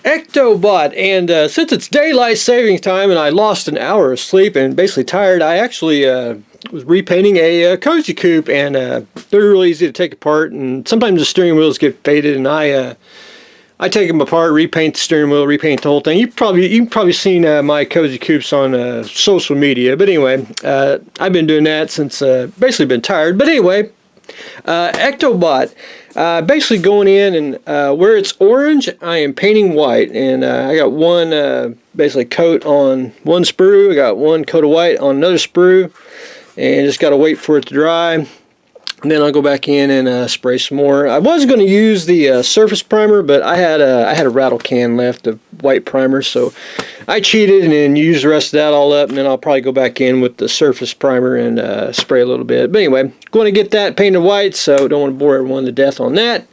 Ectobot, and since it's daylight savings time and I lost an hour of sleep and basically tired, I actually was repainting a cozy coupe, and they're really easy to take apart, and sometimes the steering wheels get faded, and I take them apart, repaint the steering wheel, repaint the whole thing. You've probably seen my cozy coupes on social media, but anyway, I've been doing that since basically been tired. But anyway, Ectobot. Basically going in and where it's orange, I am painting white, and I got one basically coat on one sprue. I got one coat of white on another sprue, and just got to wait for it to dry. And then I'll go back in and spray some more. I was going to use the surface primer, but I had a rattle can left of white primer, so I cheated and then used the rest of that all up, and then I'll probably go back in with the surface primer and spray a little bit. But anyway, going to get that painted white, so don't want to bore everyone to death on that.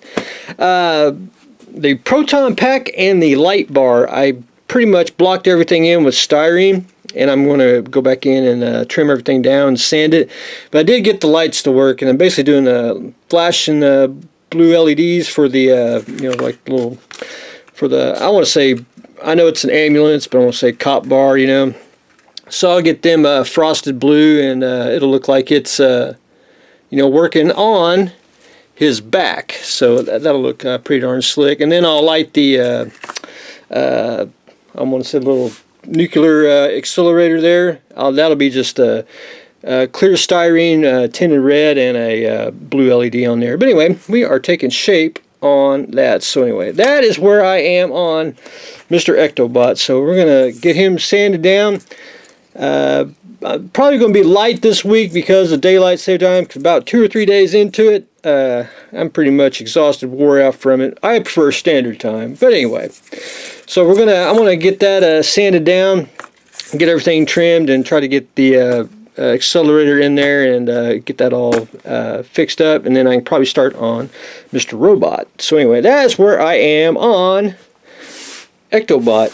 The proton pack and the light bar, I pretty much blocked everything in with styrene, and I'm going to go back in and trim everything down and sand it. But I did get the lights to work, and I'm basically doing flashing blue LEDs for the like little for the, I want to say, I know it's an ambulance, but I want to say cop bar, So I'll get them frosted blue, and it'll look like it's working on his back. So that'll look pretty darn slick. And then I'll light the I want to say a little nuclear accelerator there. That'll be just a clear styrene tinted red and a blue LED on there. But anyway, we are taking shape on that. So anyway, that is where I am on Mr. Ectobot. So we're going to get him sanded down. Probably going to be light this week because of daylight save time. Cause about 2 or 3 days into it, I'm pretty much exhausted, wore out from it. I prefer standard time, but anyway. So I'm gonna get that sanded down, get everything trimmed, and try to get the accelerator in there and get that all fixed up, and then I can probably start on Mr. Robot. So anyway, that's where I am on Ectobot.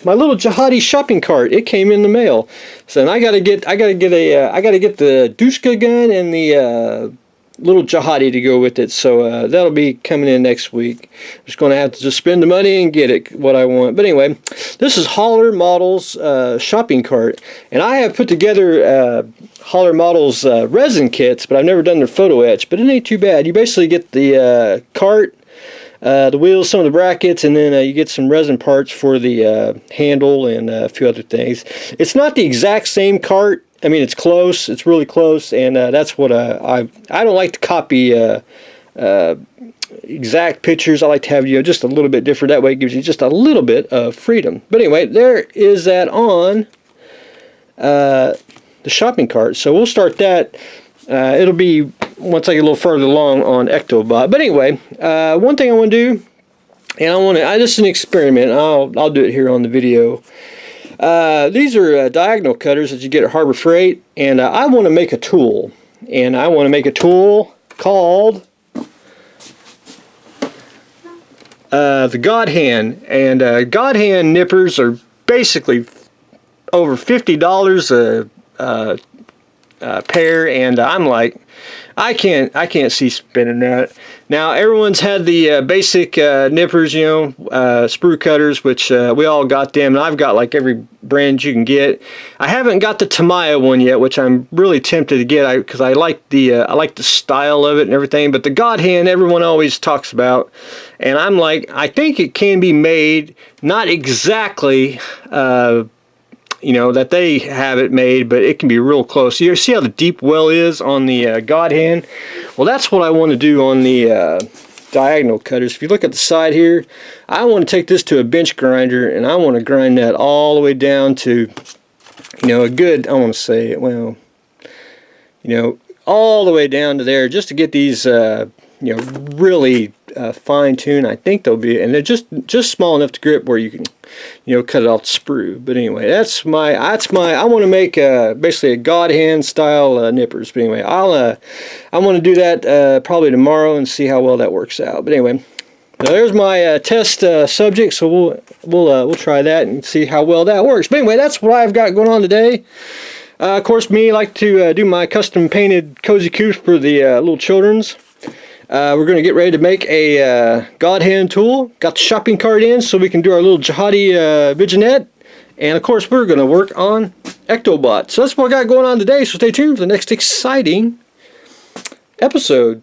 My little jihadi shopping cart, it came in the mail. So then I gotta get the Dushka gun and the little jihadi to go with it. So that'll be coming in next week. I'm just gonna have to just spend the money and get it what I want. But anyway, this is Holler Models shopping cart, and I have put together Holler Models resin kits, but I've never done their photo etch. But it ain't too bad. You basically get the cart, the wheels, some of the brackets, and then you get some resin parts for the handle and a few other things. It's not the exact same cart. I mean, it's close. It's really close, and that's what I don't like to copy exact pictures. I like to have just a little bit different. That way, it gives you just a little bit of freedom. But anyway, there is that on the shopping cart. So we'll start that. It'll be once I get a little further along on Ectobot. But anyway, one thing I want to do, and this is an experiment. I'll do it here on the video. These are diagonal cutters that you get at Harbor Freight, and I want to make a tool. And I want to make a tool called the God Hand. And God Hand nippers are basically over $50 a pair, and I'm like, I can't see spending that. Now everyone's had the basic nippers, sprue cutters, which we all got them, and I've got like every brand you can get. I haven't got the Tamiya one yet, which I'm really tempted to get because I like the style of it and everything. But the God Hand, everyone always talks about, and I'm like, I think it can be made, not exactly that they have it made, but it can be real close. You see how the deep well is on the God Hand? Well, that's what I want to do on the diagonal cutters. If you look at the side here, I want to take this to a bench grinder, and I want to grind that all the way down to, a good, I want to say, well, all the way down to there, just to get these, really fine-tuned. I think they'll be, and they're just small enough to grip where you can, cut it off the sprue. But anyway, that's my. I want to make basically a God Hand style nippers. But anyway, I want to do that probably tomorrow and see how well that works out. But anyway, now there's my test subject. So we'll try that and see how well that works. But anyway, that's what I've got going on today. Of course, I like to do my custom painted cozy coupes for the little children's. We're going to get ready to make a God hand tool. Got the shopping cart in so we can do our little jihadi vignette. And of course we're going to work on Ectobot. So that's what I got going on today. So stay tuned for the next exciting episode.